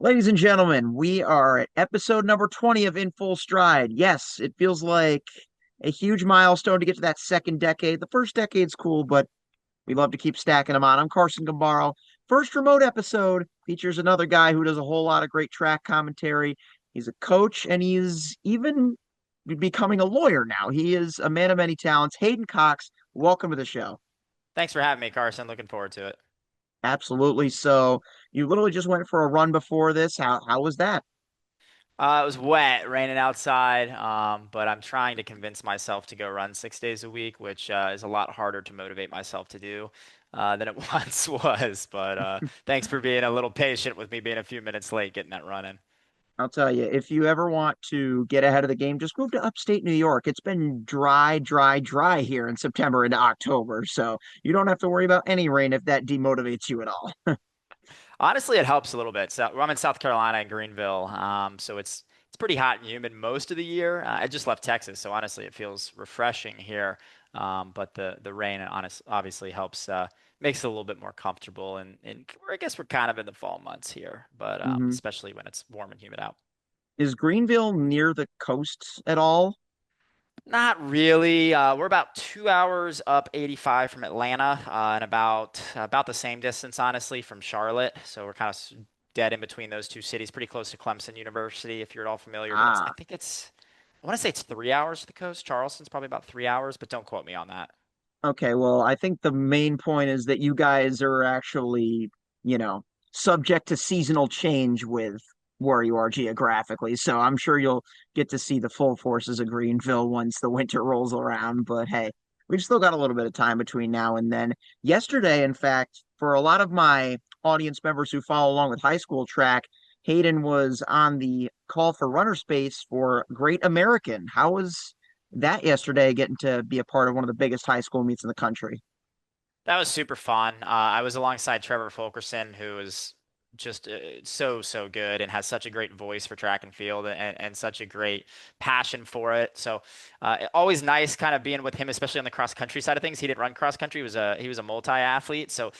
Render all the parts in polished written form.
Ladies and gentlemen, we are at episode number 20 of In Full Stride. Yes, it feels like a huge milestone to get to that second decade. The first decade's cool, but we love to keep stacking them on. I'm Carson Gambaro. First remote episode features another guy who does a whole lot of great track commentary. He's a coach and he's even becoming a lawyer now. He is a man of many talents. Hayden Cox, welcome to the show. Thanks for having me, Carson. Looking forward to it. Absolutely. So you literally just went for a run before this. How was that? It was wet, raining outside, but I'm trying to convince myself to go run 6 days a week, which is a lot harder to motivate myself to do than it once was. But thanks for being a little patient with me being a few minutes late getting that running. I'll tell you, if you ever want to get ahead of the game, just move to upstate New York. It's been dry, dry, dry here in September into October, so you don't have to worry about any rain if that demotivates you at all. Honestly, it helps a little bit. So I'm in South Carolina in Greenville, so it's pretty hot and humid most of the year. I just left Texas, so honestly, it feels refreshing here. But the rain obviously helps makes it a little bit more comfortable, and I guess we're kind of in the fall months here, but hmm especially when it's warm and humid out. Is Greenville near the coast at all? Not really. We're about 2 hours up 85 from Atlanta, and about the same distance, honestly, from Charlotte. So we're kind of dead in between those two cities, pretty close to Clemson University, if you're at all familiar. But I Ah, think I want to say it's 3 hours to the coast. Charleston's probably about 3 hours, but don't quote me on that. okay. Well, I think the main point is that you guys are actually, you know, subject to seasonal change with where you are geographically. So I'm sure you'll get to see the full forces of Greenville once the winter rolls around. But hey, we've still got a little bit of time between now and then. Yesterday, in fact, for a lot of my audience members who follow along with high school track, Hayden was on the call for runner space for Great American. How was that yesterday, getting to be a part of one of the biggest high school meets in the country? That was super fun. I was alongside Trevor Fulkerson, who is just so good and has such a great voice for track and field and such a great passion for it. So always nice kind of being with him, especially on the cross country side of things. He didn't run cross country; he was a multi-athlete. So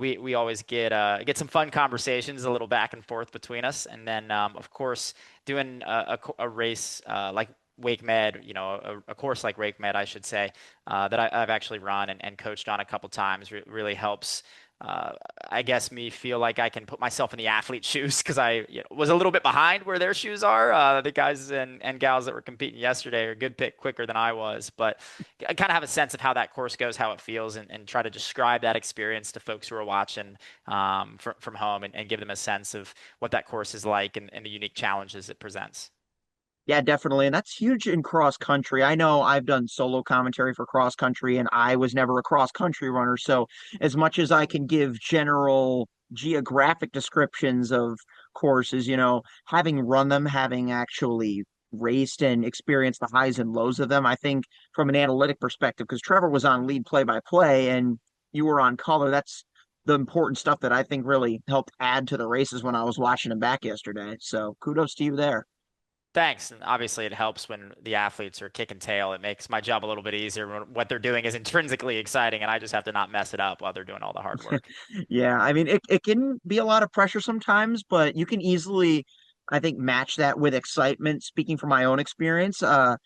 we always get some fun conversations, a little back and forth between us, and then of course doing a race like Wake Med, a course like Wake Med, I should say, that I've actually run and coached on a couple times really helps. I guess me feel like I can put myself in the athlete's shoes because I was a little bit behind where their shoes are. The guys and gals that were competing yesterday are a good bit quicker than I was, but I kind of have a sense of how that course goes, how it feels, and try to describe that experience to folks who are watching from home and give them a sense of what that course is like and the unique challenges it presents. Yeah, definitely. And that's huge in cross country. I know I've done solo commentary for cross country and I was never a cross country runner. So, as much as I can give general geographic descriptions of courses, having run them, having actually raced and experienced the highs and lows of them, I think from an analytic perspective, because Trevor was on lead play by play and you were on color, that's the important stuff that I think really helped add to the races when I was watching them back yesterday. So, kudos to you there. Thanks. And obviously, it helps when the athletes are kicking tail. It makes my job a little bit easier when what they're doing is intrinsically exciting, and I just have to not mess it up while they're doing all the hard work. Yeah, I mean it can be a lot of pressure sometimes, but you can easily, I think, match that with excitement. Speaking from my own experience, do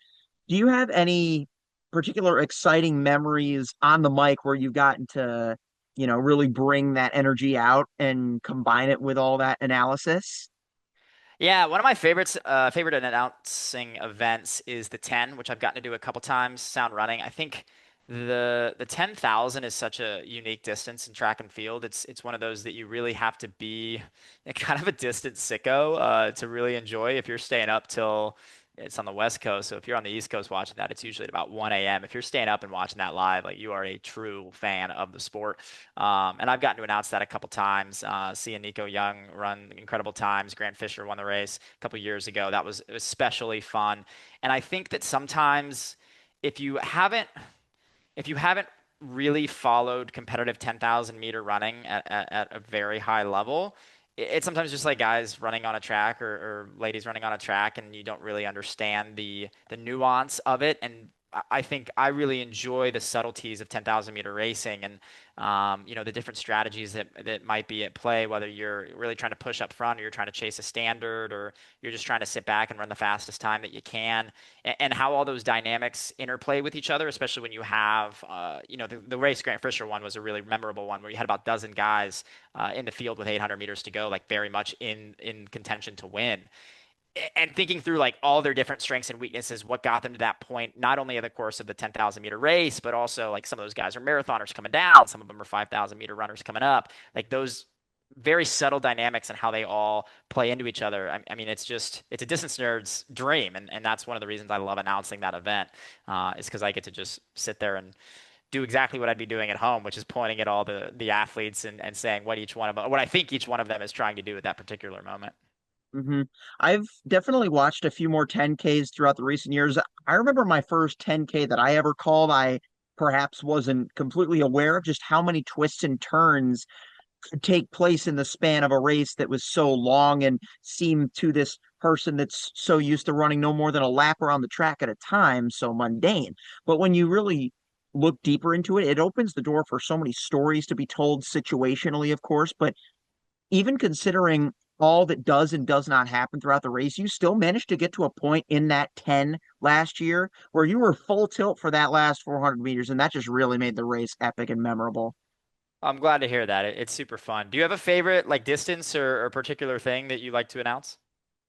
you have any particular exciting memories on the mic where you've gotten to, really bring that energy out and combine it with all that analysis? Yeah, one of my favorite announcing events is the 10, which I've gotten to do a couple times, sound running. I think the 10,000 is such a unique distance in track and field. It's one of those that you really have to be kind of a distant sicko to really enjoy if you're staying up till it's on the West Coast. So if you're on the East Coast watching that, it's usually at about 1 a.m. If you're staying up and watching that live, like you are a true fan of the sport. And I've gotten to announce that a couple times. Seeing Nico Young run incredible times. Grant Fisher won the race a couple years ago. That was especially fun. And I think that sometimes if you haven't if you haven't really followed competitive 10,000 meter running at a very high level, it's sometimes just like guys running on a track or ladies running on a track, and you don't really understand the nuance of it. And I think I really enjoy the subtleties of 10,000 meter racing and the different strategies that might be at play, whether you're really trying to push up front or you're trying to chase a standard or you're just trying to sit back and run the fastest time that you can, and how all those dynamics interplay with each other, especially when you have, the race Grant Fisher one was a really memorable one where you had about a dozen guys in the field with 800 meters to go, like very much in contention to win and thinking through like all their different strengths and weaknesses, what got them to that point, not only in the course of the 10,000 meter race, but also like some of those guys are marathoners coming down, some of them are 5,000 meter runners coming up, like those very subtle dynamics and how they all play into each other. I mean, it's a distance nerd's dream. And that's one of the reasons I love announcing that event is because I get to just sit there and do exactly what I'd be doing at home, which is pointing at all the athletes and saying what I think each one of them is trying to do at that particular moment. Hmm. I've definitely watched a few more 10Ks throughout the recent years. I remember my first 10K that I ever called. I perhaps wasn't completely aware of just how many twists and turns could take place in the span of a race that was so long and seemed to this person that's so used to running no more than a lap around the track at a time so mundane. But when you really look deeper into it, it opens the door for so many stories to be told situationally, of course, but even considering all that does and does not happen throughout the race, you still managed to get to a point in that 10 last year where you were full tilt for that last 400 meters, and that just really made the race epic and memorable. I'm glad to hear that. It's super fun. Do you have a favorite like distance or particular thing that you like to announce?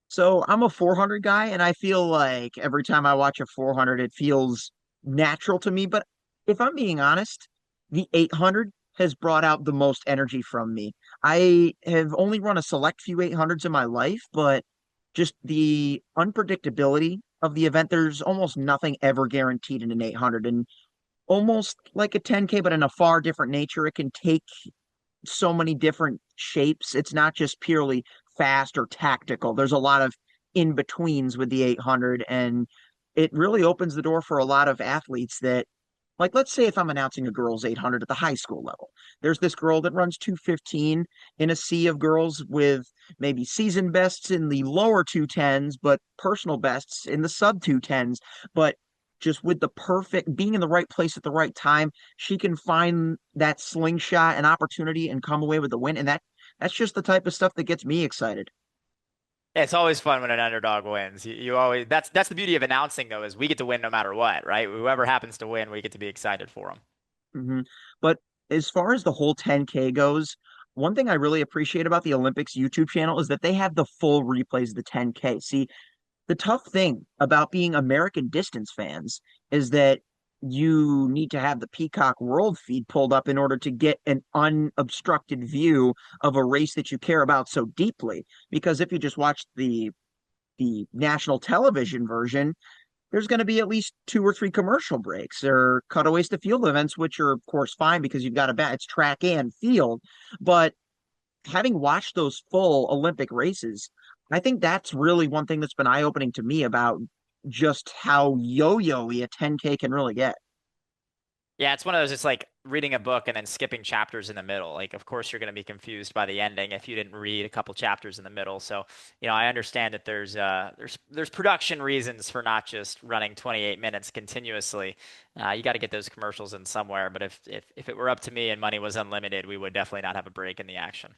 So I'm a 400 guy, and I feel like every time I watch a 400, it feels natural to me. But if I'm being honest, the 800 has brought out the most energy from me. I have only run a select few 800s in my life, but just the unpredictability of the event, there's almost nothing ever guaranteed in an 800. And almost like a 10K, but in a far different nature, it can take so many different shapes. It's not just purely fast or tactical. There's a lot of in betweens with the 800, and it really opens the door for a lot of athletes that, like, let's say if I'm announcing a girls 800 at the high school level, there's this girl that runs 215 in a sea of girls with maybe season bests in the lower 210s, but personal bests in the sub 210s. But just with the perfect being in the right place at the right time, she can find that slingshot and opportunity and come away with the win. And that's just the type of stuff that gets me excited. It's always fun when an underdog wins. You always that's the beauty of announcing though is we get to win no matter what, right? Whoever happens to win, we get to be excited for them. Hmm. But as far as the whole 10K goes, one thing I really appreciate about the Olympics YouTube channel is that they have the full replays of the 10K. See, the tough thing about being American distance fans is that you need to have the Peacock World feed pulled up in order to get an unobstructed view of a race that you care about so deeply. Because if you just watch the national television version, there's going to be at least two or three commercial breaks or cutaways to field events, which are of course fine because you've got a bet it's track and field. But having watched those full Olympic races, I think that's really one thing that's been eye-opening to me about just how yo-yo-y a 10K can really get. Yeah, it's one of those, it's like reading a book and then skipping chapters in the middle. Like, of course, you're going to be confused by the ending if you didn't read a couple chapters in the middle. So, I understand that there's production reasons for not just running 28 minutes continuously. You got to get those commercials in somewhere. But if it were up to me and money was unlimited, we would definitely not have a break in the action.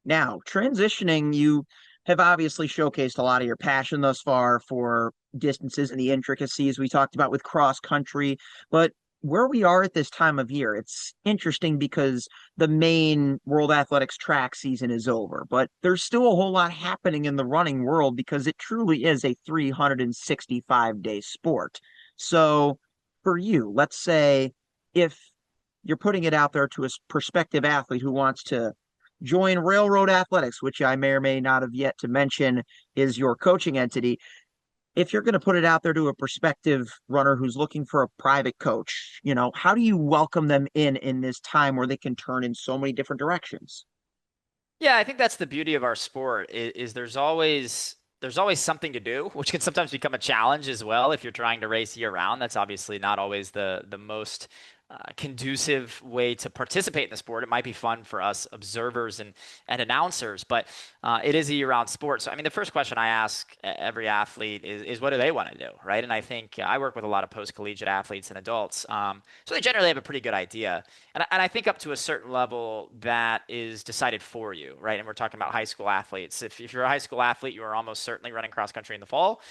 Now, transitioning, you have obviously showcased a lot of your passion thus far for distances and the intricacies we talked about with cross country, but where we are at this time of year, it's interesting because the main World Athletics track season is over, but there's still a whole lot happening in the running world because it truly is a 365-day sport. So, for you, let's say if you're putting it out there to a prospective athlete who wants to join Railroad Athletics, which I may or may not have yet to mention is your coaching entity. If you're going to put it out there to a prospective runner who's looking for a private coach, how do you welcome them in this time where they can turn in so many different directions? Yeah, I think that's the beauty of our sport is there's always something to do, which can sometimes become a challenge as well if you're trying to race year round. That's obviously not always the most conducive way to participate in the sport. It might be fun for us observers and announcers, but it is a year-round sport. So, I mean, the first question I ask every athlete is what do they want to do, right? And I think I work with a lot of post-collegiate athletes and adults, so they generally have a pretty good idea. And I think up to a certain level that is decided for you, right? And we're talking about high school athletes. If you're a high school athlete, you are almost certainly running cross country in the fall,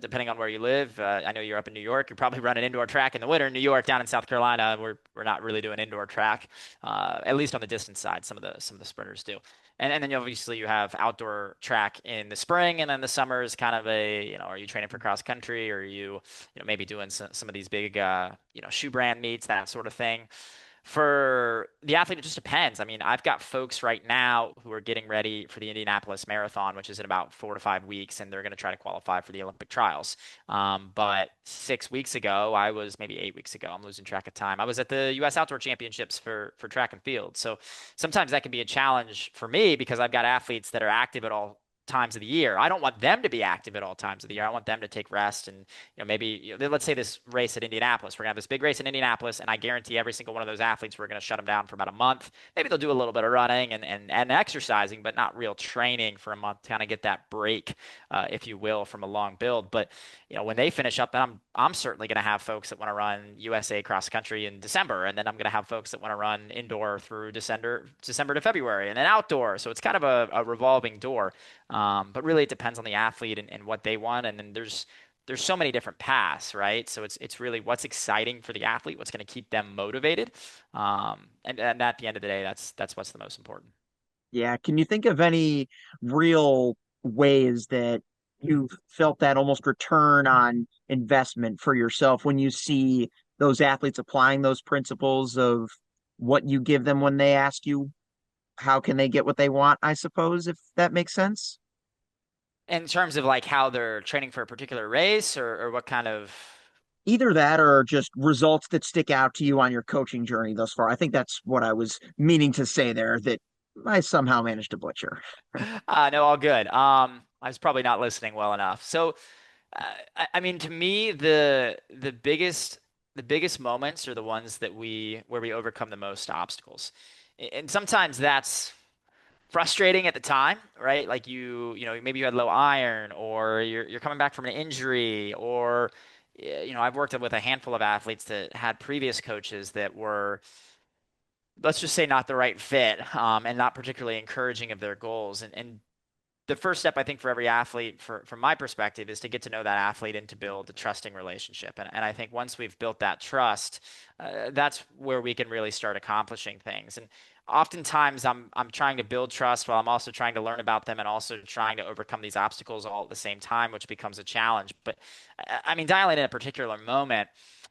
depending on where you live. I know you're up in New York. You're probably running indoor track in the winter. In New York, down in South Carolina, we're not really doing indoor track, at least on the distance side. Some of the sprinters do. And then obviously you have outdoor track in the spring, and then the summer is kind of are you training for cross country, or are you maybe doing some of these big, shoe brand meets, that sort of thing. For the athlete, it just depends. I mean, I've got folks right now who are getting ready for the Indianapolis Marathon, which is in about 4 to 5 weeks, and they're going to try to qualify for the Olympic trials. But 6 weeks ago, maybe 8 weeks ago, I'm losing track of time. I was at the U.S. Outdoor Championships for track and field. So sometimes that can be a challenge for me because I've got athletes that are active at all times of the year. I don't want them to be active at all times of the year. I want them to take rest and maybe let's say this race at Indianapolis. We're gonna have this big race in Indianapolis, and I guarantee every single one of those athletes we're gonna shut them down for about a month. Maybe they'll do a little bit of running and exercising, but not real training for a month to kind of get that break, if you will, from a long build. But when they finish up, then I'm certainly gonna have folks that want to run USA cross country in December, and then I'm gonna have folks that want to run indoor through December to February, and then outdoor. So it's kind of a revolving door. But really, it depends on the athlete and what they want. And then there's so many different paths, right? So it's really what's exciting for the athlete, what's going to keep them motivated. And at the end of the day, that's what's the most important. Yeah. Can you think of any real ways that you've felt that almost return on investment for yourself when you see those athletes applying those principles of what you give them when they ask you how can they get what they want, I suppose, if that makes sense? In terms of like how they're training for a particular race or what kind of Either that or just results that stick out to you on your coaching journey thus far. I think that's what I was meaning to say there that I somehow managed to butcher. no, all good. I was probably not listening well enough. So I mean, to me, the biggest moments are the ones where we overcome the most obstacles. And sometimes that's frustrating at the time, right? Like maybe you had low iron, or you're coming back from an injury, or I've worked with a handful of athletes that had previous coaches that were, let's just say, not the right fit, and not particularly encouraging of their goals. And the first step, I think, for every athlete, from my perspective, is to get to know that athlete and to build a trusting relationship. And I think once we've built that trust, that's where we can really start accomplishing things. And oftentimes, I'm trying to build trust while I'm also trying to learn about them and also trying to overcome these obstacles all at the same time, which becomes a challenge. But I mean, dialing in a particular moment.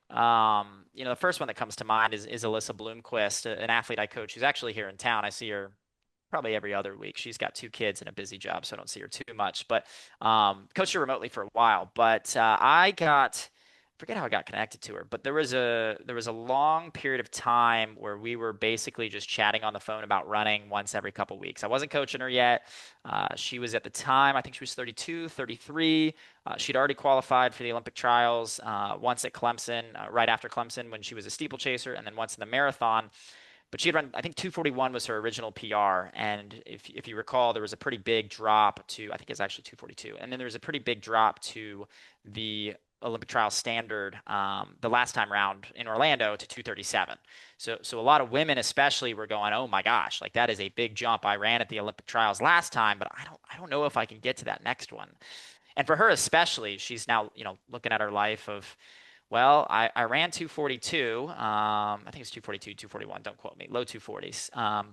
The first one that comes to mind is Alyssa Bloomquist, an athlete I coach who's actually here in town. I see her probably every other week. She's got 2 kids and a busy job, so I don't see her too much. But coached her remotely for a while. But forget how I got connected to her, but there was a long period of time where we were basically just chatting on the phone about running once every couple weeks. I wasn't coaching her yet. She was at the time, I think she was 32, 33. She'd already qualified for the Olympic trials, once at Clemson, right after Clemson when she was a steeplechaser, and then once in the marathon. But she had run, I think 241 was her original PR. And if you recall, there was a pretty big drop to, I think it's actually 242. And then there was a pretty big drop to the Olympic trial standard, the last time round in Orlando, to 237. So a lot of women especially were going, oh my gosh, like that is a big jump. I ran at the Olympic trials last time, but I don't know if I can get to that next one. And for her especially, she's now, looking at her life of, well, I ran 242. I think it's 242, 241. Don't quote me. Low 240s.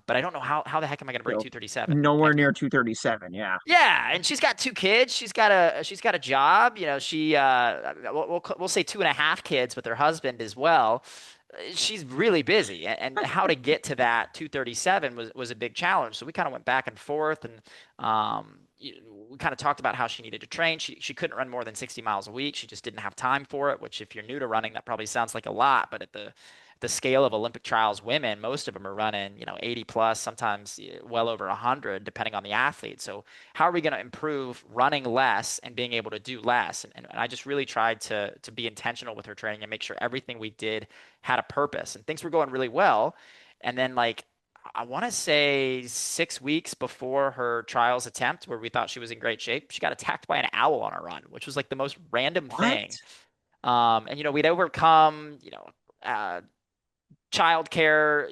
But I don't know how the heck am I going to break So 237 nowhere next. near 237. Yeah. Yeah, and she's got 2 kids. She's got a job. She we'll say 2.5 kids with her husband as well. She's really busy, and how to get to that 237 was a big challenge. So we kind of went back and forth, and we kind of talked about how she needed to train. She couldn't run more than 60 miles a week. She just didn't have time for it. Which, if you're new to running, that probably sounds like a lot, but the scale of Olympic trials women, most of them are running, 80 plus, sometimes well over 100, depending on the athlete. So how are we going to improve running less and being able to do less? And I just really tried to be intentional with her training and make sure everything we did had a purpose, and things were going really well. And then like I want to say 6 weeks before her trials attempt, where we thought she was in great shape, she got attacked by an owl on a run, which was like the most random What? thing. And we'd overcome, childcare,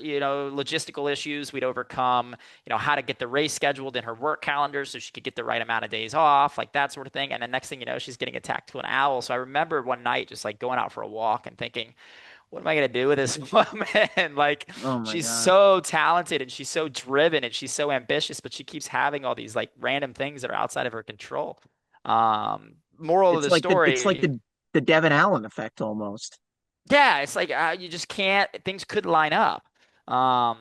logistical issues. We'd overcome, how to get the race scheduled in her work calendar so she could get the right amount of days off, like that sort of thing. And then next thing you know, she's getting attacked to an owl. So I remember one night just like going out for a walk and thinking, what am I gonna do with this woman? Like, Oh my she's God. so talented and she's so driven and she's so ambitious, but she keeps having all these like random things that are outside of her control. Moral of the It's like story, the Devin Allen effect almost. yeah, it's like you just can't. Things could line up. Um,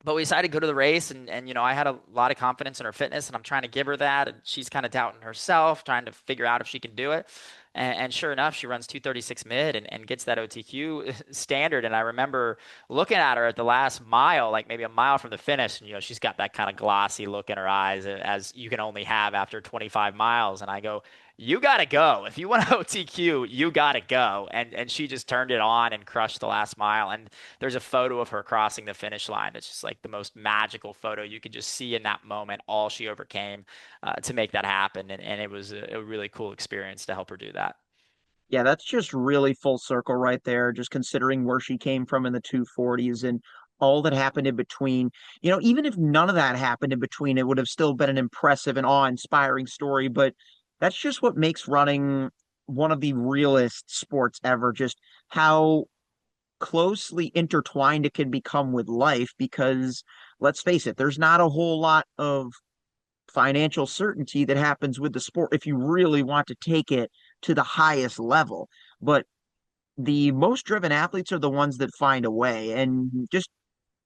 but we decided to go to the race, and I had a lot of confidence in her fitness, and I'm trying to give her that, and she's kind of doubting herself, trying to figure out if she can do it. And sure enough, she runs 236 mid and gets that OTQ standard. And I remember looking at her at the last mile, like maybe a mile from the finish, and she's got that kind of glossy look in her eyes as you can only have after 25 miles. And I go, you gotta go. If you want OTQ, you gotta go. And she just turned it on and crushed the last mile. And there's a photo of her crossing the finish line. It's just like the most magical photo. You could just see in that moment all she overcame to make that happen. And it was a really cool experience to help her do that. Yeah, that's just really full circle right there, just considering where she came from in the 240s and all that happened in between. Even if none of that happened in between, it would have still been an impressive and awe-inspiring story. But that's just what makes running one of the realest sports ever, just how closely intertwined it can become with life. Because let's face it, there's not a whole lot of financial certainty that happens with the sport if you really want to take it to the highest level. But the most driven athletes are the ones that find a way. And just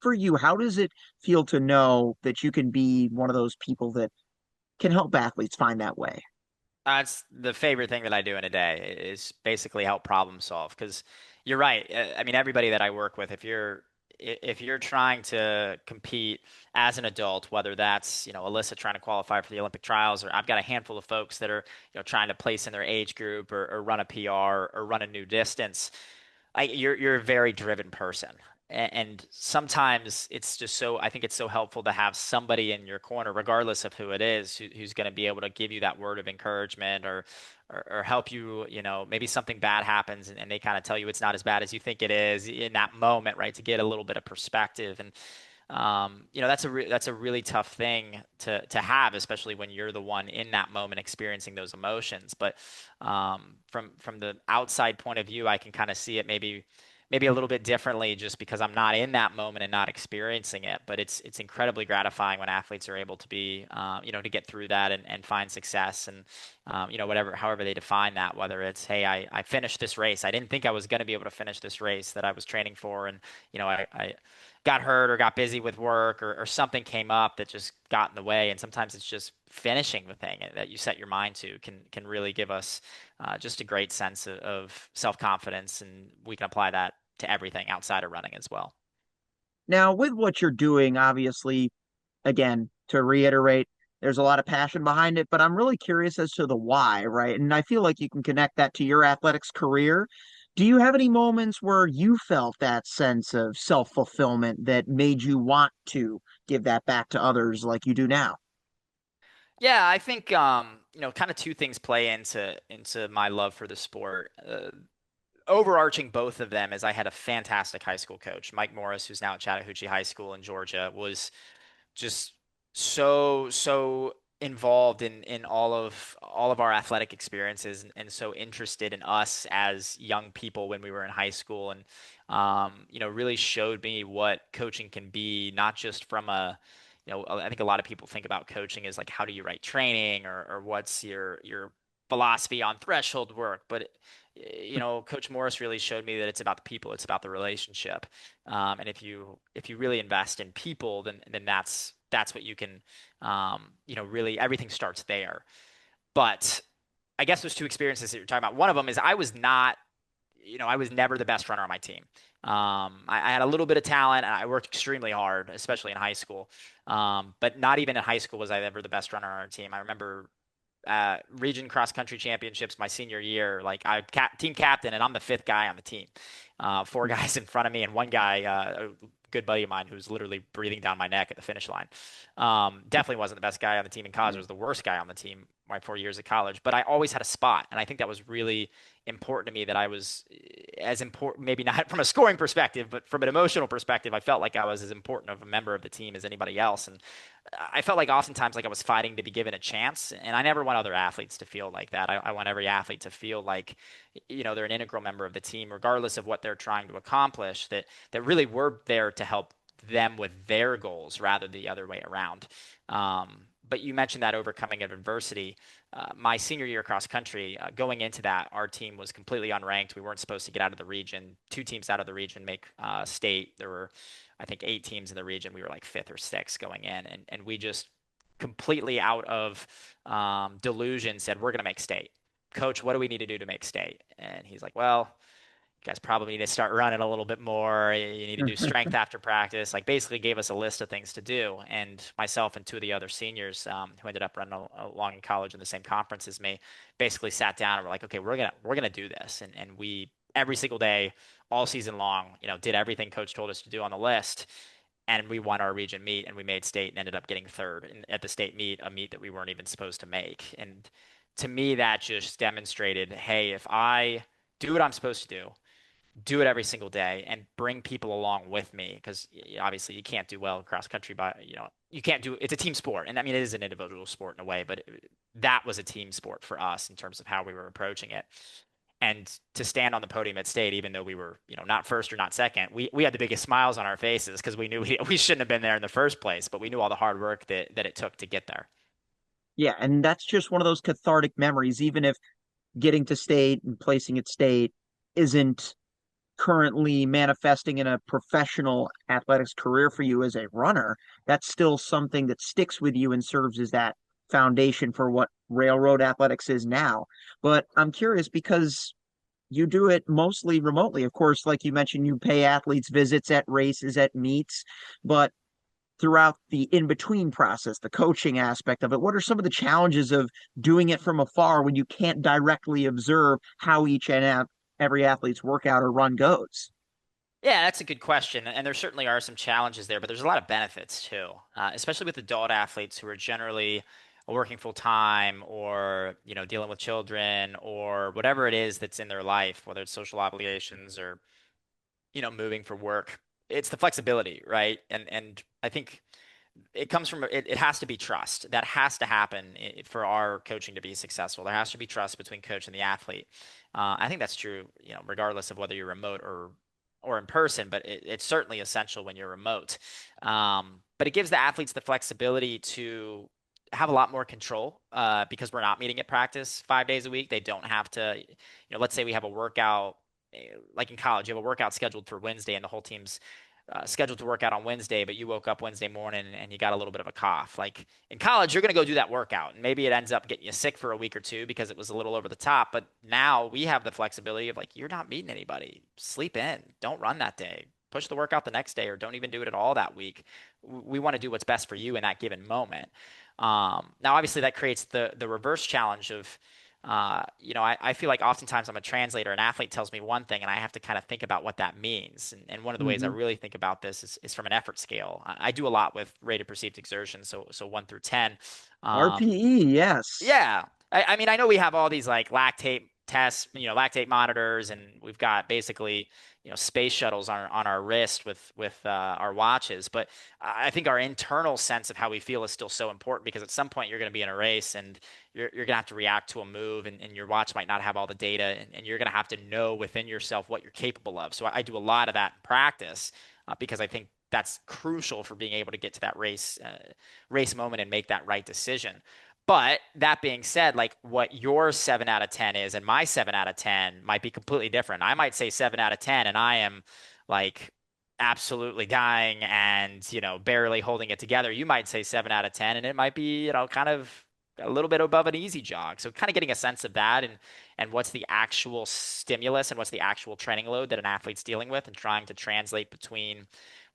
for you, how does it feel to know that you can be one of those people that can help athletes find that way? That's the favorite thing that I do in a day is basically help problem solve. Because you're right. I mean, everybody that I work with, if you're trying to compete as an adult, whether that's Alyssa trying to qualify for the Olympic trials, or I've got a handful of folks that are trying to place in their age group or run a PR or run a new distance, you're a very driven person. And sometimes it's just so, I think it's so helpful to have somebody in your corner, regardless of who it is, who's going to be able to give you that word of encouragement or help you, maybe something bad happens and they kind of tell you it's not as bad as you think it is in that moment, right? To get a little bit of perspective. And that's a really tough thing to have, especially when you're the one in that moment experiencing those emotions. But from the outside point of view, I can kind of see it maybe a little bit differently just because I'm not in that moment and not experiencing it. But it's incredibly gratifying when athletes are able to be, to get through that and find success and, however they define that, whether it's, hey, I finished this race. I didn't think I was going to be able to finish this race that I was training for. And, I got hurt or got busy with work or something came up that just got in the way. And sometimes it's just finishing the thing that you set your mind to can really give us just a great sense of self-confidence. And we can apply that to everything outside of running as well. Now, with what you're doing, obviously, again, to reiterate, there's a lot of passion behind it, but I'm really curious as to the why, right? And I feel like you can connect that to your athletics career. Do you have any moments where you felt that sense of self-fulfillment that made you want to give that back to others like you do now? Yeah, I think kind of two things play into my love for the sport. Overarching both of them is I had a fantastic high school coach, Mike Morris, who's now at Chattahoochee High School in Georgia, was just so involved in all of our athletic experiences and so interested in us as young people when we were in high school and really showed me what coaching can be, not just from a I think a lot of people think about coaching as like how do you write training or what's your philosophy on threshold work, but Coach Morris really showed me that it's about the people, it's about the relationship. And if you really invest in people, then that's what you can, really everything starts there. But I guess those two experiences that you're talking about, one of them is I was not I was never the best runner on my team. I had a little bit of talent, and I worked extremely hard, especially in high school. But not even in high school was I ever the best runner on our team. I remember region cross country championships my senior year. Like team captain, and I'm the fifth guy on the team. Four guys in front of me, and one guy, a good buddy of mine, who's literally breathing down my neck at the finish line. Definitely wasn't the best guy on the team in college. I was the worst guy on the team my 4 years of college. But I always had a spot, and I think that was really important to me. That I was as important, maybe not from a scoring perspective, but from an emotional perspective, I felt like I was as important of a member of the team as anybody else. And I felt like oftentimes like I was fighting to be given a chance, and I never want other athletes to feel like that. I want every athlete to feel like, they're an integral member of the team, regardless of what they're trying to accomplish. That really we're there to help them with their goals rather than the other way around. But you mentioned that overcoming of adversity. My senior year cross country, going into that, our team was completely unranked. We weren't supposed to get out of the region. Two teams out of the region make state. There were, I think, 8 teams in the region. We were like fifth or sixth going in, and we just completely out of delusion said, we're going to make state. Coach, what do we need to do to make state? And he's like, well, you guys probably need to start running a little bit more. You need to do strength after practice. Like basically gave us a list of things to do. And myself and two of the other seniors who ended up running along in college in the same conference as me basically sat down and were like, okay, we're gonna do this. And we every single day, all season long, did everything coach told us to do on the list. And we won our region meet and we made state and ended up getting third at the state meet, a meet that we weren't even supposed to make. And to me, that just demonstrated, hey, if I do what I'm supposed to do it every single day and bring people along with me because obviously you can't do well cross country by you can't do it's a team sport, and I mean it is an individual sport in a way, but that was a team sport for us in terms of how we were approaching it. And to stand on the podium at state, even though we were not first or not second, we had the biggest smiles on our faces because we knew we shouldn't have been there in the first place, but we knew all the hard work that it took to get there. Yeah, and that's just one of those cathartic memories, even if getting to state and placing at state isn't currently manifesting in a professional athletics career for you as a runner, that's still something that sticks with you and serves as that foundation for what railroad athletics is now. But I'm curious because you do it mostly remotely. Of course, like you mentioned, you pay athletes visits at races, at meets, but throughout the in-between process, the coaching aspect of it, what are some of the challenges of doing it from afar when you can't directly observe how each and every athlete's workout or run goes? Yeah, that's a good question. And there certainly are some challenges there, but there's a lot of benefits too, especially with adult athletes who are generally working full time or, dealing with children or whatever it is that's in their life, whether it's social obligations or, moving for work. It's the flexibility, right? And I think it comes from it has to be trust. That has to happen for our coaching to be successful. There has to be trust between coach and the athlete. I think that's true, regardless of whether you're remote or in person, but it's certainly essential when you're remote. But it gives the athletes the flexibility to have a lot more control because we're not meeting at practice 5 days a week. They don't have to, let's say we have a workout, like in college, you have a workout scheduled for Wednesday and the whole team's scheduled to work out on Wednesday, but you woke up Wednesday morning and you got a little bit of a cough. Like in college, you're going to go do that workout, and maybe it ends up getting you sick for a week or two because it was a little over the top. But now we have the flexibility of like, you're not meeting anybody. Sleep in. Don't run that day. Push the workout the next day, or don't even do it at all that week. We want to do what's best for you in that given moment. Now, obviously, that creates the reverse challenge of I feel like oftentimes I'm a translator. An athlete tells me one thing, and I have to kind of think about what that means. And one of the ways I Mm-hmm. really think about this is from an effort scale. I do a lot with rated perceived exertion, so 1 through 10. Um, RPE, yes. yeah. I mean, I know we have all these like lactate tests, lactate monitors, and we've got basically, space shuttles on our wrist with our watches. But I think our internal sense of how we feel is still so important because at some point you're going to be in a race and you're going to have to react to a move, and your watch might not have all the data, and you're going to have to know within yourself what you're capable of. So I do a lot of that in practice because I think that's crucial for being able to get to that race moment and make that right decision. But that being said, like what your 7 out of 10 is and my 7 out of 10 might be completely different. I might say 7 out of 10 and I am like absolutely dying and, barely holding it together. You might say 7 out of 10 and it might be, kind of a little bit above an easy jog. So kind of getting a sense of that and what's the actual stimulus and what's the actual training load that an athlete's dealing with and trying to translate between,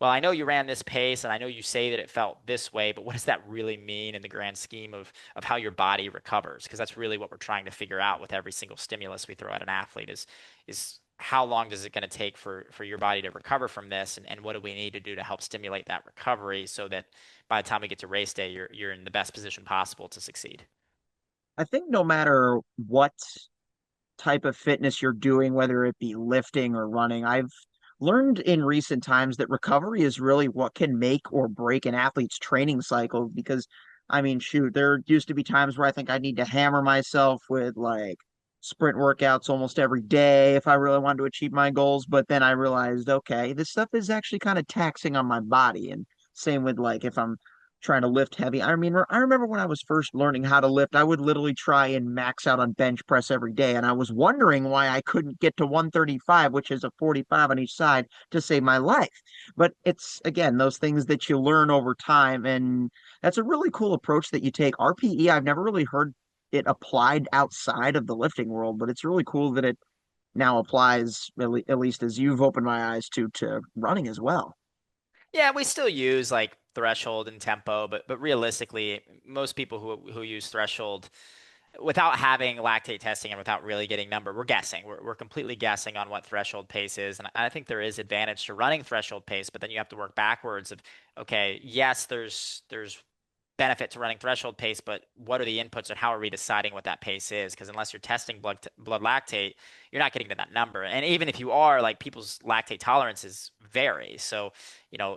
well, I know you ran this pace and I know you say that it felt this way, but what does that really mean in the grand scheme of how your body recovers? Because that's really what we're trying to figure out with every single stimulus we throw at an athlete is how long is it going to take for your body to recover from this and what do we need to do to help stimulate that recovery so that by the time we get to race day, you're in the best position possible to succeed. I think no matter what type of fitness you're doing, whether it be lifting or running, I've learned in recent times that recovery is really what can make or break an athlete's training cycle. Because, I mean, shoot, there used to be times where I think I need to hammer myself with like sprint workouts almost every day if I really wanted to achieve my goals. But then I realized, okay, this stuff is actually kind of taxing on my body. And same with like if I'm trying to lift heavy. I mean, I remember when I was first learning how to lift, I would literally try and max out on bench press every day. And I was wondering why I couldn't get to 135, which is a 45 on each side, to save my life. But it's, again, those things that you learn over time. And that's a really cool approach that you take. RPE, I've never really heard it applied outside of the lifting world, but it's really cool that it now applies, at least as you've opened my eyes to running as well. Yeah, we still use like threshold and tempo, but realistically, most people who use threshold without having lactate testing and without really getting number, we're guessing. We're completely guessing on what threshold pace is. And I think there is advantage to running threshold pace, but then you have to work backwards of, okay, yes, there's benefit to running threshold pace, but what are the inputs and how are we deciding what that pace is? Because unless you're testing blood lactate, you're not getting to that number. And even if you are, like people's lactate tolerances vary. So,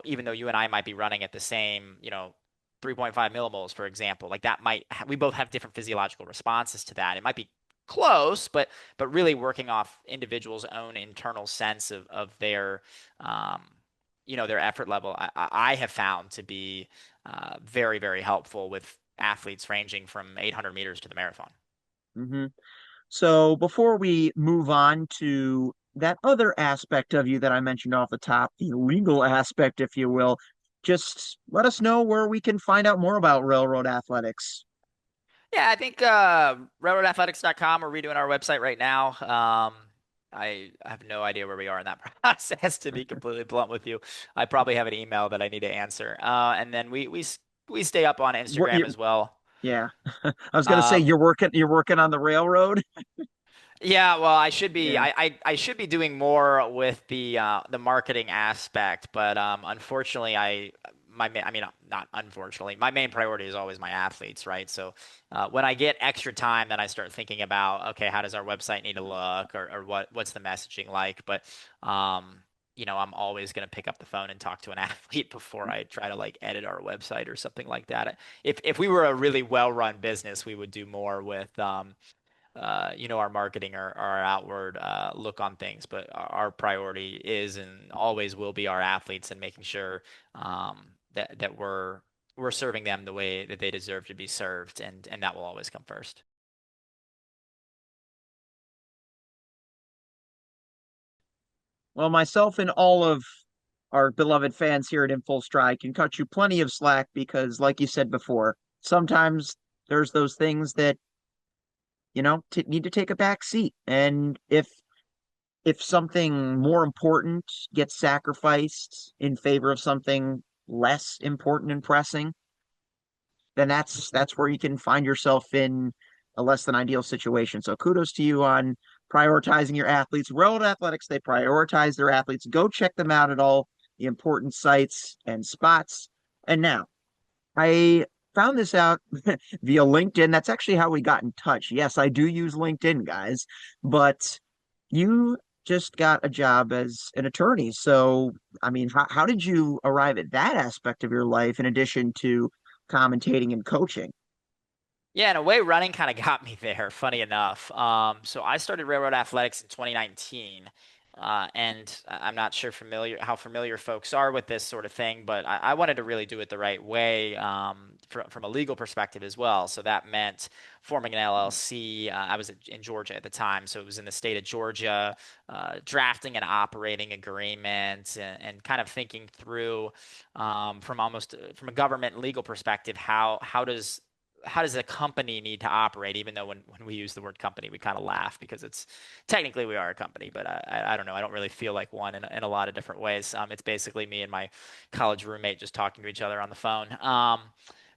even though you and I might be running at the same, 3.5 millimoles, for example, like that we both have different physiological responses to that. It might be close, but really working off individuals' own internal sense of their, their effort level, I have found to be very, very helpful with athletes ranging from 800 meters to the marathon. Hmm. So before we move on to that other aspect of you that I mentioned off the top, the legal aspect, if you will, just let us know where we can find out more about railroad athletics. Yeah, I think railroadathletics.com, we're redoing our website right now. I have no idea where we are in that process, to be completely blunt with you. I probably have an email that I need to answer. And then we stay up on Instagram You, as well. yeah, I was gonna say Um, you're working on the railroad. Yeah, well, I should be Yeah. I should be doing more with the marketing aspect, but unfortunately I mean not unfortunately, my main priority is always my athletes, right? So when I get extra time, then I start thinking about, okay, how does our website need to look or what's the messaging like? But I'm always going to pick up the phone and talk to an athlete before I try to like edit our website or something like that. If we were a really well-run business, we would do more with our marketing or our outward look on things. But our priority is and always will be our athletes and making sure that we're serving them the way that they deserve to be served, and that will always come first. Well, myself and all of our beloved fans here at In Full Stride can cut you plenty of slack because, like you said before, sometimes there's those things that need to take a back seat. And if something more important gets sacrificed in favor of something less important and pressing, then that's where you can find yourself in a less than ideal situation. So kudos to you on prioritizing your athletes. Road Athletics, they prioritize their athletes. Go check them out at all the important sites and spots. And now I found this out via LinkedIn. That's actually how we got in touch. Yes, I do use LinkedIn, guys, but you just got a job as an attorney. So, I mean, how did you arrive at that aspect of your life in addition to commentating and coaching? Yeah, in a way, running kind of got me there, funny enough. So I started Railroad Athletics in 2019. And I'm not sure how familiar folks are with this sort of thing, but I wanted to really do it the right way from a legal perspective as well. So that meant forming an LLC. I was in Georgia at the time, so it was in the state of Georgia, drafting an operating agreement and kind of thinking through from a government legal perspective, how does how does a company need to operate? Even though when we use the word company, we kind of laugh because it's technically we are a company, but I don't know. I don't really feel like one in a lot of different ways. It's basically me and my college roommate just talking to each other on the phone.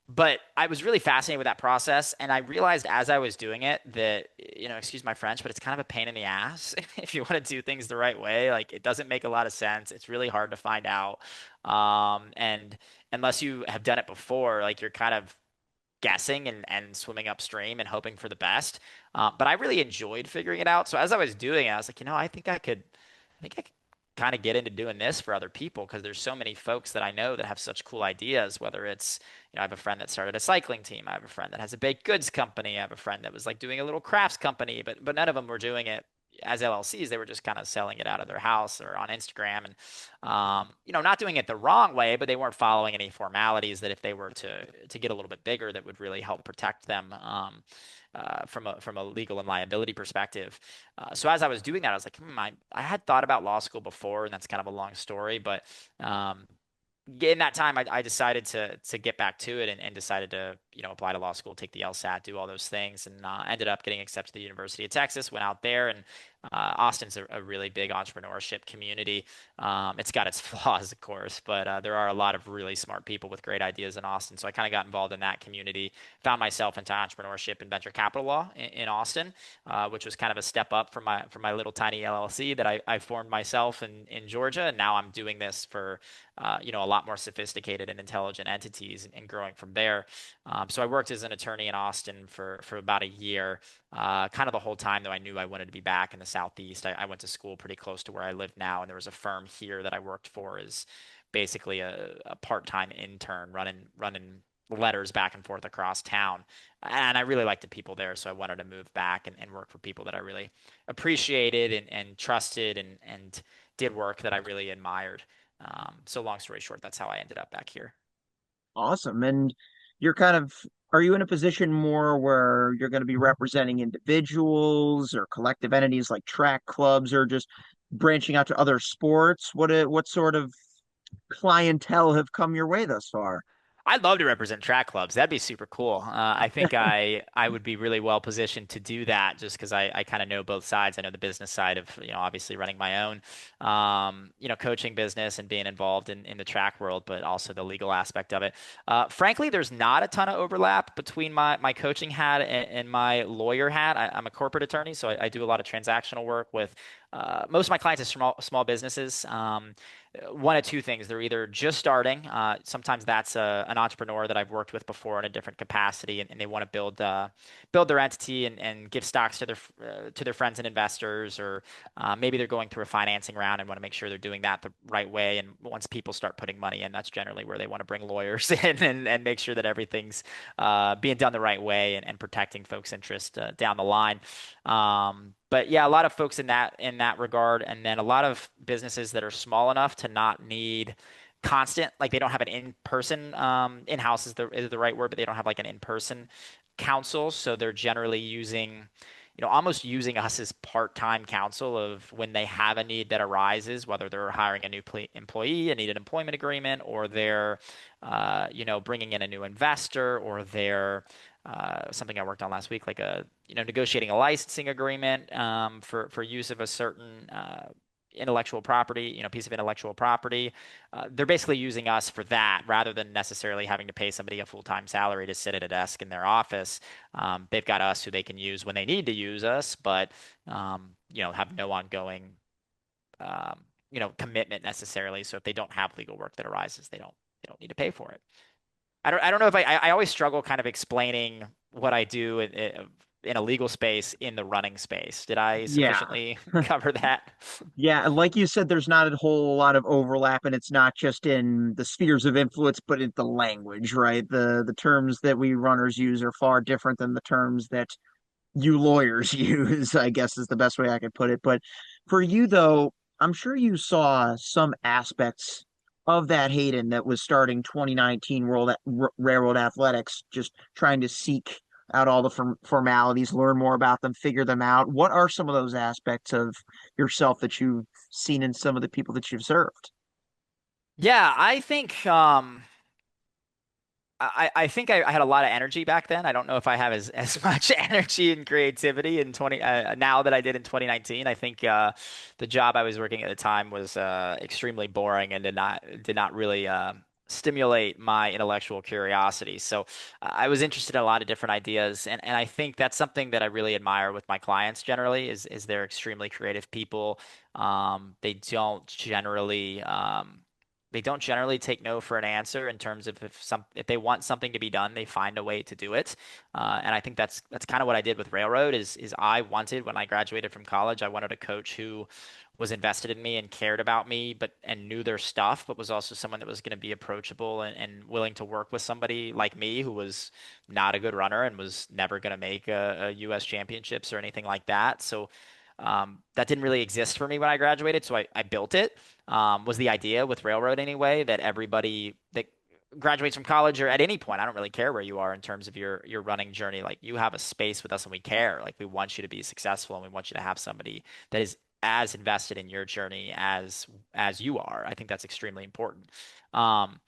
But I was really fascinated with that process, and I realized as I was doing it that, excuse my French, but it's kind of a pain in the ass if you want to do things the right way. Like it doesn't make a lot of sense. It's really hard to find out. And unless you have done it before, like you're kind of guessing and swimming upstream and hoping for the best. But I really enjoyed figuring it out. So as I was doing it, I was like, I think I could kind of get into doing this for other people because there's so many folks that I know that have such cool ideas. Whether it's, I have a friend that started a cycling team. I have a friend that has a baked goods company. I have a friend that was like doing a little crafts company, but none of them were doing it as LLCs. They were just kind of selling it out of their house or on Instagram and not doing it the wrong way, but they weren't following any formalities that if they were to get a little bit bigger, that would really help protect them from a legal and liability perspective. So as I was doing that, I was like, I had thought about law school before, and that's kind of a long story, but um, in that time, I decided to get back to it and decided to apply to law school, take the LSAT, do all those things, and ended up getting accepted to the University of Texas. Went out there, and Austin's a really big entrepreneurship community. It's got its flaws, of course, but there are a lot of really smart people with great ideas in Austin. So I kind of got involved in that community, found myself into entrepreneurship and venture capital law in Austin, which was kind of a step up from my little tiny LLC that I formed myself in Georgia, and now I'm doing this for a lot more sophisticated and intelligent entities and growing from there. So I worked as an attorney in Austin for about a year. Kind of the whole time, though, I knew I wanted to be back in the Southeast. I went to school pretty close to where I live now, and there was a firm here that I worked for as basically a part-time intern running letters back and forth across town. And I really liked the people there, so I wanted to move back and work for people that I really appreciated and trusted and did work that I really admired. So long story short, that's how I ended up back here. Awesome. And you're kind of, are you in a position more where you're going to be representing individuals or collective entities like track clubs or just branching out to other sports? What sort of clientele have come your way thus far? I'd love to represent track clubs. That'd be super cool. I think I would be really well positioned to do that just because I kind of know both sides. I know the business side of, obviously running my own, coaching business and being involved in the track world, but also the legal aspect of it. Frankly, there's not a ton of overlap between my coaching hat and my lawyer hat. I'm a corporate attorney, so I do a lot of transactional work with most of my clients are small businesses. One of two things. They're either just starting. Sometimes that's an entrepreneur that I've worked with before in a different capacity, and they want to build their entity and give stocks to their friends and investors, or maybe they're going through a financing round and want to make sure they're doing that the right way. And once people start putting money in, that's generally where they want to bring lawyers in and make sure that everything's being done the right way and protecting folks' interest down the line. But yeah, a lot of folks in that regard, and then a lot of businesses that are small enough to not need constant, like they don't have an in-person in-house is the right word, but they don't have like an in-person counsel, so they're generally using, almost using us as part-time counsel of when they have a need that arises, whether they're hiring a new employee and need an employment agreement, or they're, bringing in a new investor, or they're something I worked on last week, like negotiating a licensing agreement for use of a certain intellectual property, piece of intellectual property. They're basically using us for that rather than necessarily having to pay somebody a full-time salary to sit at a desk in their office. They've got us who they can use when they need to use us, but have no ongoing commitment necessarily. So if they don't have legal work that arises, they don't need to pay for it. I don't know if I always struggle kind of explaining what I do in a legal space in the running space. Did I Yeah. sufficiently cover that? Yeah, and like you said, there's not a whole lot of overlap, and it's not just in the spheres of influence, but in the language, right? The terms that we runners use are far different than the terms that you lawyers use, I guess is the best way I could put it. But for you, though, I'm sure you saw some aspects of that Hayden that was starting 2019 Railroad Athletics, just trying to seek out all the formalities, learn more about them, figure them out. What are some of those aspects of yourself that you've seen in some of the people that you've served? Yeah, I think I think I had a lot of energy back then. I don't know if I have as much energy and creativity in 20 now that I did in 2019. I think the job I was working at the time was extremely boring and did not really stimulate my intellectual curiosity. So I was interested in a lot of different ideas, and I think that's something that I really admire with my clients generally is they're extremely creative people. They don't generally they don't generally take no for an answer in terms of if they want something to be done, they find a way to do it. And I think that's kind of what I did with Railroad is I wanted when I graduated from college, I wanted a coach who was invested in me and cared about me, but and knew their stuff, but was also someone that was going to be approachable and willing to work with somebody like me who was not a good runner and was never going to make a U.S. championships or anything like that. So that didn't really exist for me when I graduated, so I built it. Was the idea with Railroad anyway that everybody that graduates from college or at any point, I don't really care where you are in terms of your running journey, like you have a space with us and we care. Like we want you to be successful and we want you to have somebody that is as invested in your journey as you are. I think that's extremely important. Um,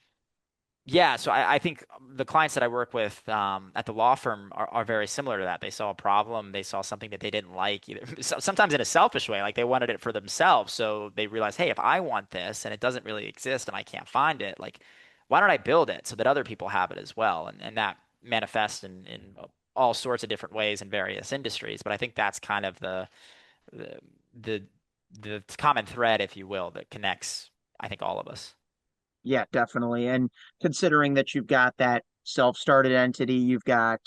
yeah, so I think the clients that I work with at the law firm are very similar to that. They saw a problem, they saw something that they didn't like, either sometimes in a selfish way, like they wanted it for themselves. So they realized, hey, if I want this and it doesn't really exist and I can't find it, like why don't I build it so that other people have it as well? And that manifests in all sorts of different ways in various industries. But I think that's kind of the the the common thread, if you will, that connects, I think, all of us. Yeah, definitely. And considering that you've got that self-started entity, you've got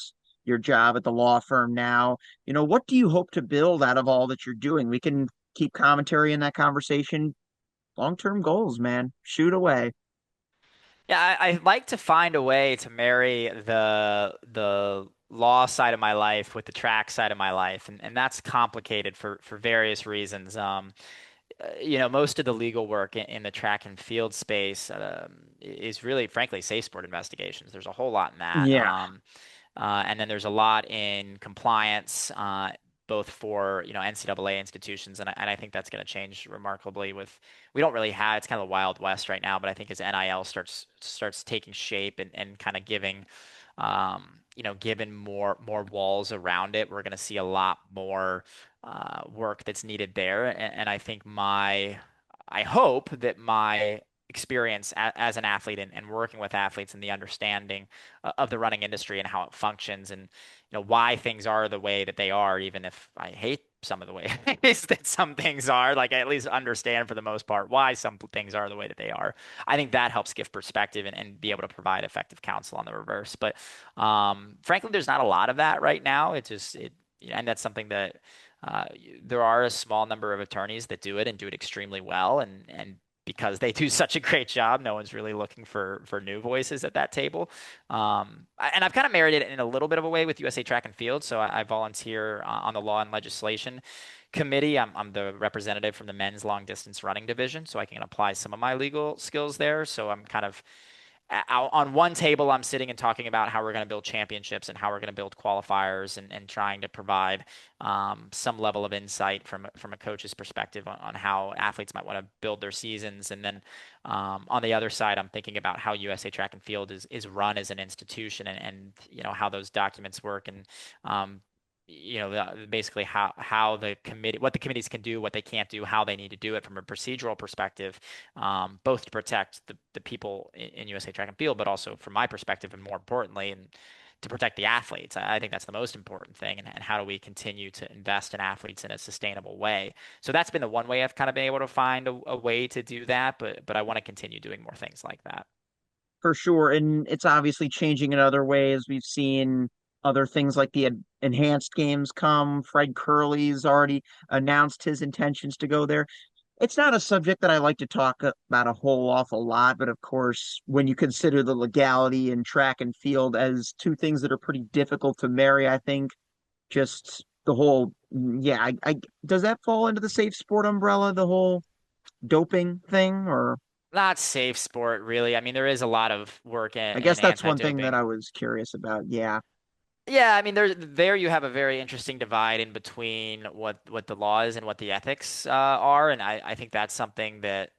your job at the law firm now, what do you hope to build out of all that you're doing? We can keep commentary in that conversation. Long-term goals, man. Shoot away. Yeah, I like to find a way to marry the law side of my life with the track side of my life, and that's complicated for various reasons. Most of the legal work in the track and field space is really, frankly, safe sport investigations. There's a whole lot in that. Yeah. And then there's a lot in compliance, both for NCAA institutions, and I think that's going to change remarkably. We don't really have, it's kind of the Wild West right now, but I think as NIL starts taking shape and kind of giving, given more walls around it, we're going to see a lot more work that's needed there. And I hope that my experience as an athlete and working with athletes and the understanding of the running industry and how it functions and why things are the way that they are, even if I hate some of the ways that some things are, like I at least understand for the most part why some things are the way that they are. I think that helps give perspective and be able to provide effective counsel on the reverse. But frankly, there's not a lot of that right now. And that's something that uh, there are a small number of attorneys that do it and do it extremely well, and because they do such a great job, no one's really looking for new voices at that table. And I've kind of married it in a little bit of a way with USA Track and Field. So I volunteer on the Law and Legislation Committee. I'm the representative from the men's long distance running division, so I can apply some of my legal skills there. So I'm kind of on one table, I'm sitting and talking about how we're going to build championships and how we're going to build qualifiers and trying to provide some level of insight from a coach's perspective on how athletes might want to build their seasons. And then on the other side, I'm thinking about how USA Track and Field is run as an institution and how those documents work and basically how the committee, what the committees can do, what they can't do, how they need to do it from a procedural perspective, both to protect the people in USA Track and Field, but also from my perspective, and more importantly, and to protect the athletes. I think that's the most important thing. And how do we continue to invest in athletes in a sustainable way? So that's been the one way I've kind of been able to find a way to do that, but I want to continue doing more things like that. For sure. And it's obviously changing in other ways. We've seen other things like the enhanced games come. Fred Curley's already announced his intentions to go there. It's not a subject that I like to talk about a whole awful lot, but of course, when you consider the legality in track and field as two things that are pretty difficult to marry, I think just the whole, yeah, does that fall into the safe sport umbrella, the whole doping thing, or Not safe sport, really. I mean, there is a lot of work I in guess that's one thing that anti-doping. I was curious about. Yeah, Yeah, I mean, there you have a very interesting divide in between what the law is and what the ethics are, and I think that's something that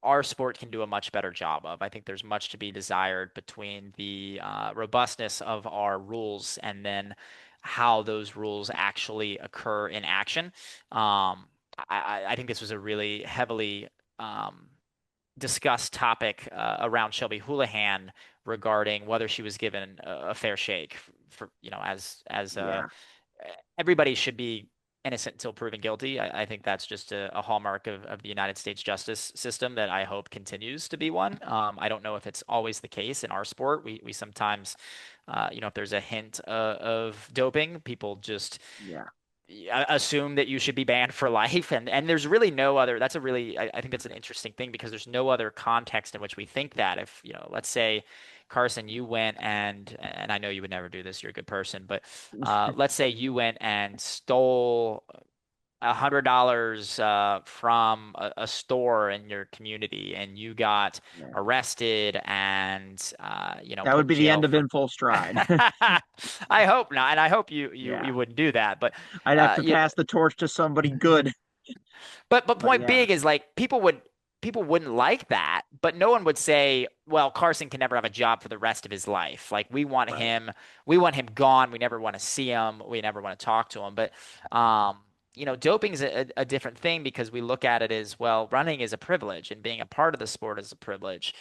our sport can do a much better job of. I think there's much to be desired between the robustness of our rules and then how those rules actually occur in action. I think this was a really heavily um, discussed topic around Shelby Houlihan regarding whether she was given a fair shake for, as Yeah. everybody should be innocent until proven guilty. I think that's just a hallmark of the United States justice system that I hope continues to be one. I don't know if it's always the case in our sport. We sometimes, if there's a hint of doping, people just Yeah. assume that you should be banned for life, and there's really no other. That's a really I think that's an interesting thing because there's no other context in which we think that. If let's say, Carson, you went and I know you would never do this, you're a good person, but let's say you went and stole $100 from a store in your community and you got Yeah. arrested and That put would in be the end jail of for In Full Stride. I hope not, and I hope you Yeah. wouldn't do that, but I'd have to you pass the torch to somebody good. but But point yeah. being is like people wouldn't like that, but no one would say, well, Carson can never have a job for the rest of his life. Like Right. we want him gone. We never want to see him. We never want to talk to him. But doping is a different thing because we look at it as, well, running is a privilege and being a part of the sport is a privilege.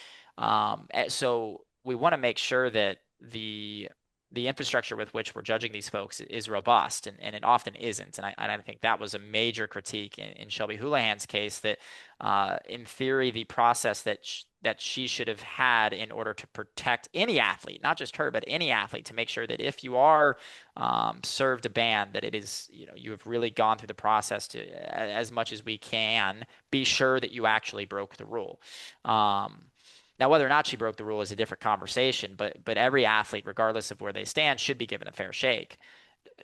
So we want to make sure that the infrastructure with which we're judging these folks is robust, and it often isn't. And I think that was a major critique in Shelby Houlihan's case, that in theory, the process that she should have had in order to protect any athlete, not just her, but any athlete, to make sure that if you are served a ban, that it is, you have really gone through the process to, as much as we can, be sure that you actually broke the rule. Um, Now, whether or not she broke the rule is a different conversation, but every athlete, regardless of where they stand, should be given a fair shake.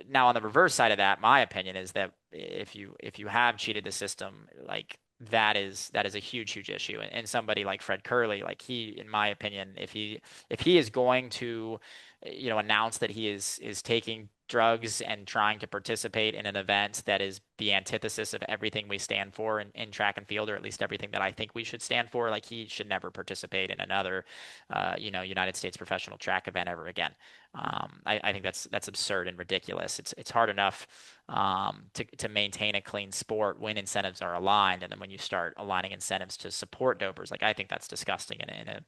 Now, on the reverse side of that, my opinion is that if you have cheated the system, like that is a huge issue. And somebody like Fred Curley, like, he, in my opinion, if he is going to, announce that he is taking drugs and trying to participate in an event that is the antithesis of everything we stand for in track and field, or at least everything that I think we should stand for, like, he should never participate in another, United States professional track event ever again. I think that's absurd and ridiculous. It's hard enough to maintain a clean sport when incentives are aligned, and then when you start aligning incentives to support dopers, like, I think that's disgusting, and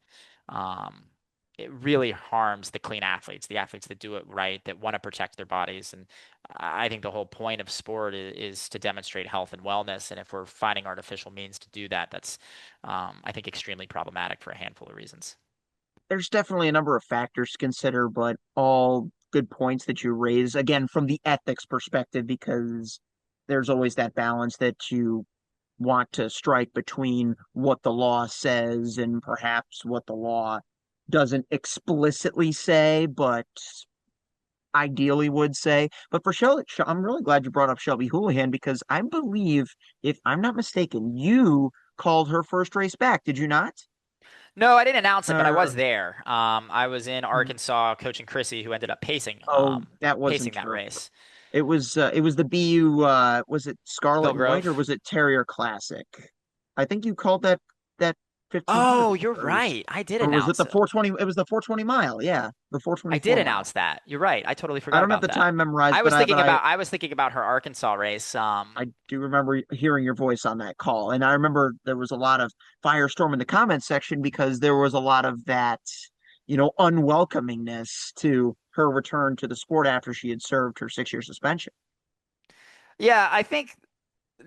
it really harms the clean athletes, the athletes that do it right, that want to protect their bodies. And I think the whole point of sport is to demonstrate health and wellness. And if we're finding artificial means to do that, that's, I think, extremely problematic for a handful of reasons. There's definitely a number of factors to consider, but all good points that you raise. Again, from the ethics perspective, because there's always that balance that you want to strike between what the law says and perhaps what the law doesn't explicitly say, but ideally would say. But for Shelby, I'm really glad you brought up Shelby Houlihan because I believe, if I'm not mistaken, you called her first race back, did you not? No, I didn't announce it, but I was Or there. I was in Arkansas coaching Krissy, who ended up oh, that pacing wasn't that her. race. It was the BU was it Scarlet Bill and White or Grove. was it Terrier Classic? I think you called that 1500 Oh, you're race. right. I did Or was it announce the it. 420? It was the 420 mile. Yeah, the I did 424 mile. announce that. You're right. I totally I forgot don't have about the that. time memorized, but I was thinking about her Arkansas race. I do remember hearing your voice on that call. And I remember there was a lot of firestorm in the comments section because there was a lot of that, unwelcomingness to her return to the sport after she had served her 6-year suspension. Yeah, I think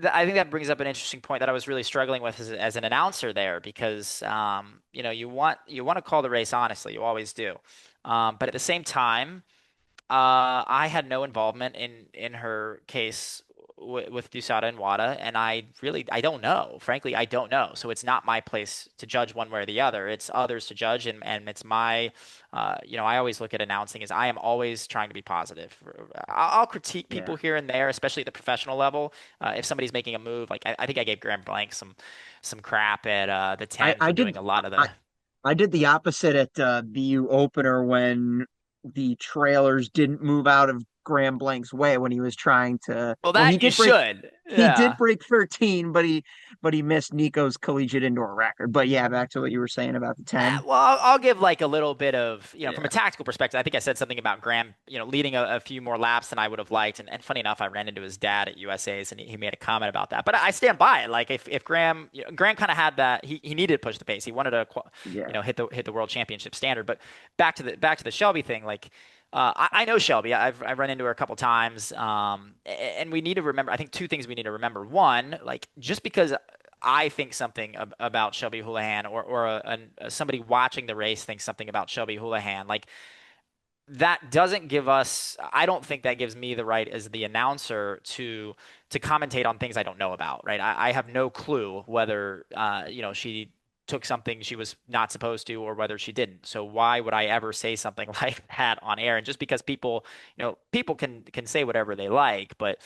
that brings up an interesting point that I was really struggling with as an announcer there, because you want to call the race honestly, you always do, but at the same time, I had no involvement in her case with Dusada and Wada, and I don't know. Frankly, I don't know. So it's not my place to judge one way or the other. It's others to judge, and it's my, I always look at announcing as I am always trying to be positive. I'll critique Yeah. people here and there, especially at the professional level. If somebody's making a move, like I think I gave Graham Blank some crap at the I, 10 I for did doing a lot of I, the. I did the opposite at BU opener when the trailers didn't move out of Graham Blank's way when he was trying to. Well, Well, that you should. he did Yeah. break 13, but he missed Nico's collegiate indoor record. But yeah, back to what you were saying about the 10. Well, I'll give like a little bit of, from a Yeah, tactical perspective. I think I said something about Graham, leading a few more laps than I would have liked. And funny enough, I ran into his dad at USA's and he made a comment about that. But I stand by it. Like if Graham, Graham kind of had that, he needed to push the pace. He wanted to, yeah, hit the world championship standard. But back to the Shelby thing, like. I know Shelby. I've run into her a couple times, and we need to remember. I think two things we need to remember. One, like just because I think something about Shelby Houlihan, or somebody watching the race thinks something about Shelby Houlihan, like that doesn't give us. I don't think that gives me the right as the announcer to commentate on things I don't know about. Right? I have no clue whether she took something she was not supposed to or whether she didn't. So why would I ever say something like that on air? And just because people can say whatever they like, but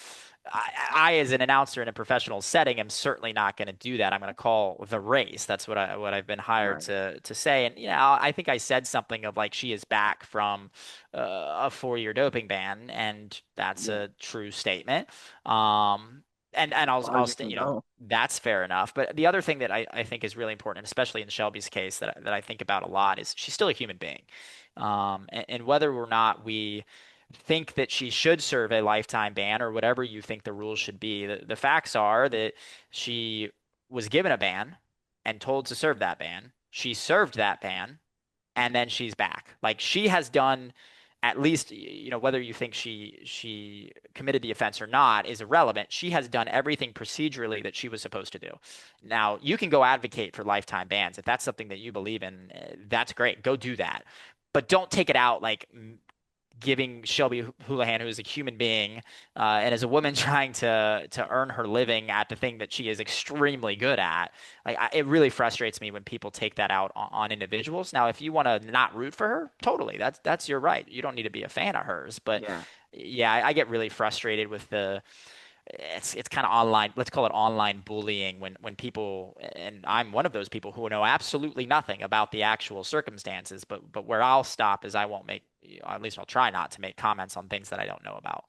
I, as an announcer in a professional setting, am certainly not going to do that. I'm going to call the race. That's what I've been hired right. to say. And I think I said something of like she is back from a 4-year doping ban, and that's Yeah, a true statement. Um, and as I'll far I'll as you st can you know go. that's fair enough. But the other thing that I think is really important, especially in Shelby's case, that I think about a lot is she's still a human being, and whether or not we think that she should serve a lifetime ban or whatever you think the rules should be. The facts are that she was given a ban and told to serve that ban. She served that ban and then she's back. Like she has done at least, whether you think she committed the offense or not is irrelevant. She has done everything procedurally that she was supposed to do. Now, you can go advocate for lifetime bans if that's something that you believe in. That's great. Go do that. But don't take it out like giving Shelby Houlihan, who is a human being and is a woman trying to earn her living at the thing that she is extremely good at. Like it really frustrates me when people take that out on individuals. Now, if you want to not root for her, totally, that's your right. You don't need to be a fan of hers. But Yeah. yeah, I get really frustrated with the it's kind of online, let's call it online bullying when people, and I'm one of those people who know absolutely nothing about the actual circumstances, but where I'll stop is I won't make, at least I'll try not to make comments on things that I don't know about.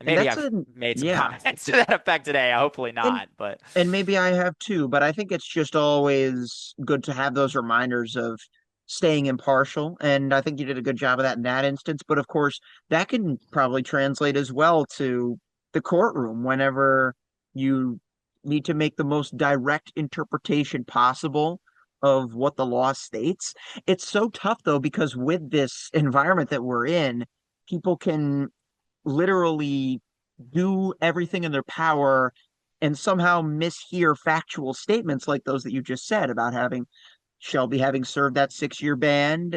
And And maybe that's I've a made some yeah. comments to that effect today. Hopefully And not, but and maybe I have too, but I think it's just always good to have those reminders of staying impartial. And I think you did a good job of that in that instance. But of course, that can probably translate as well to the courtroom whenever you need to make the most direct interpretation possible of what the law states. It's so tough though, because with this environment that we're in, people can literally do everything in their power and somehow mishear factual statements like those that you just said about having Shelby having served that 6-year ban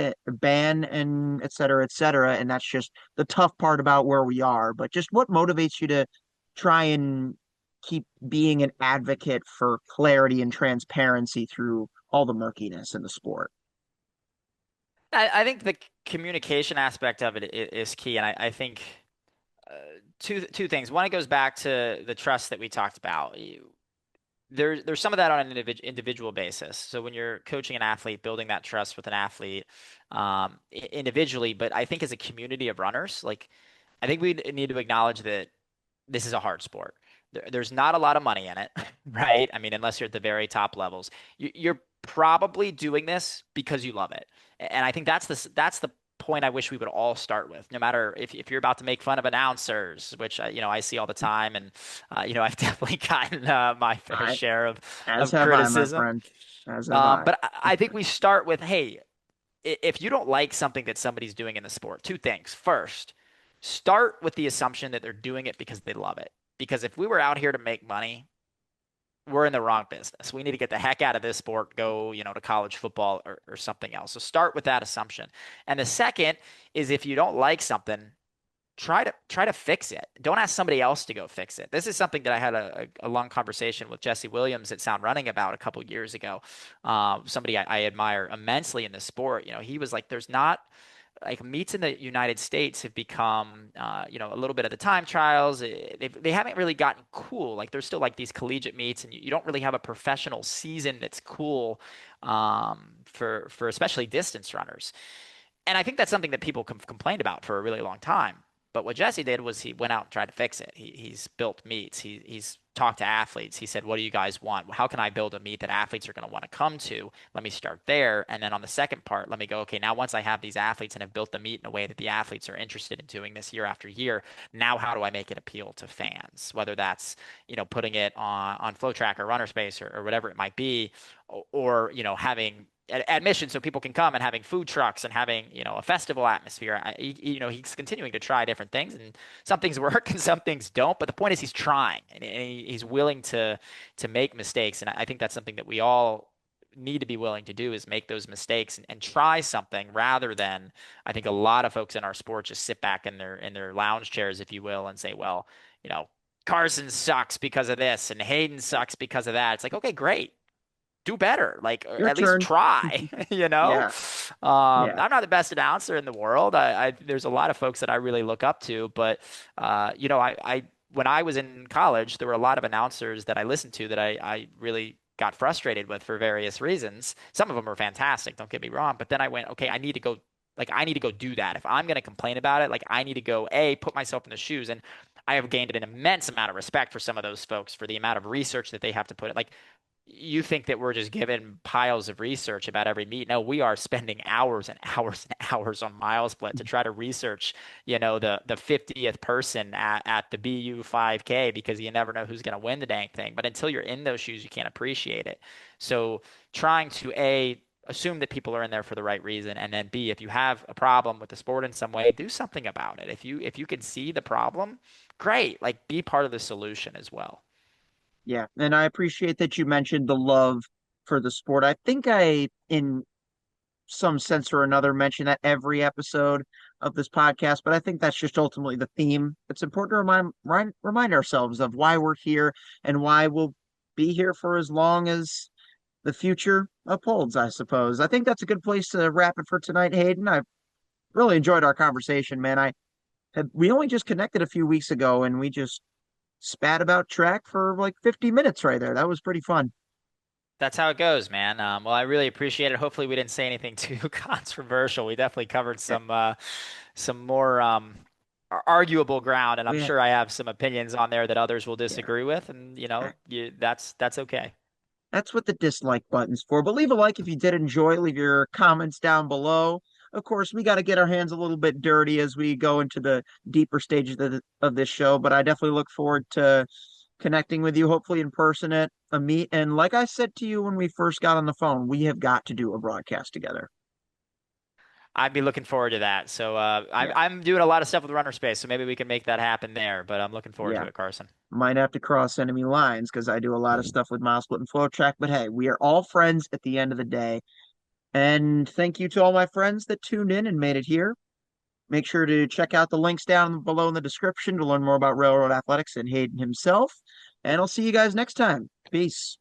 and et cetera, et cetera. And that's just the tough part about where we are. But just what motivates you to try and keep being an advocate for clarity and transparency through all the murkiness in the sport? I think the communication aspect of it is key, and I think uh, two things. One, it goes back to the trust that we talked about. There's some of that on an individual basis. So when you're coaching an athlete, building that trust with an athlete individually, but I think as a community of runners, like I think we need to acknowledge that this is a hard sport. There's not a lot of money in it, right? I mean, unless you're at the very top levels, you're probably doing this because you love it. And I think that's the point I wish we would all start with. No matter if you're about to make fun of announcers, which I see all the time, and I've definitely gotten my fair I, share of as of have I, my criticism. friend, as have I. But I think we start with, hey, if you don't like something that somebody's doing in the sport, two things. First, start with the assumption that they're doing it because they love it. Because if we were out here to make money, we're in the wrong business. We need to get the heck out of this sport, go, to college football or something else. So start with that assumption. And the second is if you don't like something, try to fix it. Don't ask somebody else to go fix it. This is something that I had a long conversation with Jesse Williams at Sound Running about a couple years ago. Somebody I admire immensely in the sport. He was like, there's not like meets in the United States have become, a little bit of the time trials. They haven't really gotten cool. Like there's still like these collegiate meets, and you don't really have a professional season that's cool for especially distance runners. And I think that's something that people have complained about for a really long time. But what Jesse did was he went out and tried to fix it. He's built meets. He's talked to athletes. He said, "What do you guys want? How can I build a meet that athletes are going to want to come to? Let me start there, and then on the second part, let me go. Okay, now once I have these athletes and have built the meet in a way that the athletes are interested in doing this year after year, now how do I make it appeal to fans? Whether that's putting it on Flow Track or Runner Space or whatever it might be, or having admission so people can come and having food trucks and having a festival atmosphere. He's continuing to try different things, and some things work and some things don't, but the point is he's trying, and he's willing to make mistakes, and I think that's something that we all need to be willing to do, is make those mistakes and try something, rather than, I think a lot of folks in our sport just sit back in their lounge chairs, if you will, and say, well, Carson sucks because of this and Hayden sucks because of that. It's like, okay, great, do better, like, or Your at least turn. try. Yeah, yeah. I'm not the best announcer in the world. There's a lot of folks that I really look up to, but I when I was in college, there were a lot of announcers that I listened to that I really got frustrated with for various reasons. Some of them were fantastic, don't get me wrong, but then I went, okay, I need to go do that. If I'm going to complain about it, like, I need to go, put myself in the shoes. And I have gained an immense amount of respect for some of those folks for the amount of research that they have to put in. Like, you think that we're just given piles of research about every meet. No, we are spending hours and hours and hours on mile split to try to research, the 50th person at the BU 5K, because you never know who's going to win the dang thing. But until you're in those shoes, you can't appreciate it. So trying to assume that people are in there for the right reason, and then B, if you have a problem with the sport in some way, do something about it. If you can see the problem, great. Like, be part of the solution as well. Yeah, and I appreciate that you mentioned the love for the sport. I think I, in some sense or another, mention that every episode of this podcast, but I think that's just ultimately the theme. It's important to remind ourselves of why we're here and why we'll be here for as long as the future upholds, I suppose. I think that's a good place to wrap it for tonight, Hayden. I really enjoyed our conversation, man. We only just connected a few weeks ago and we just spat about track for like 50 minutes right there. That was pretty fun. That's how it goes, man. Well, I really appreciate it. Hopefully, we didn't say anything too controversial. We definitely covered some more arguable ground, and I'm We sure I have some opinions on there that others will Yeah. disagree with, and that's okay. That's what the dislike button's for. But leave a like if you did enjoy. Leave your comments down below. Of course, we got to get our hands a little bit dirty as we go into the deeper stages of this show. But I definitely look forward to connecting with you, hopefully in person at a meet. And like I said to you when we first got on the phone, we have got to do a broadcast together. I'd be looking forward to that. So I'm Yeah. I'm doing a lot of stuff with Runner Space, so maybe we can make that happen there. But I'm looking forward to Yeah. it, Carson. Might have to cross enemy lines because I do a lot of stuff with mile split and flow track. But hey, we are all friends at the end of the day. And thank you to all my friends that tuned in and made it here. Make sure to check out the links down below in the description to learn more about railroad athletics and Hayden himself. And I'll see you guys next time. Peace.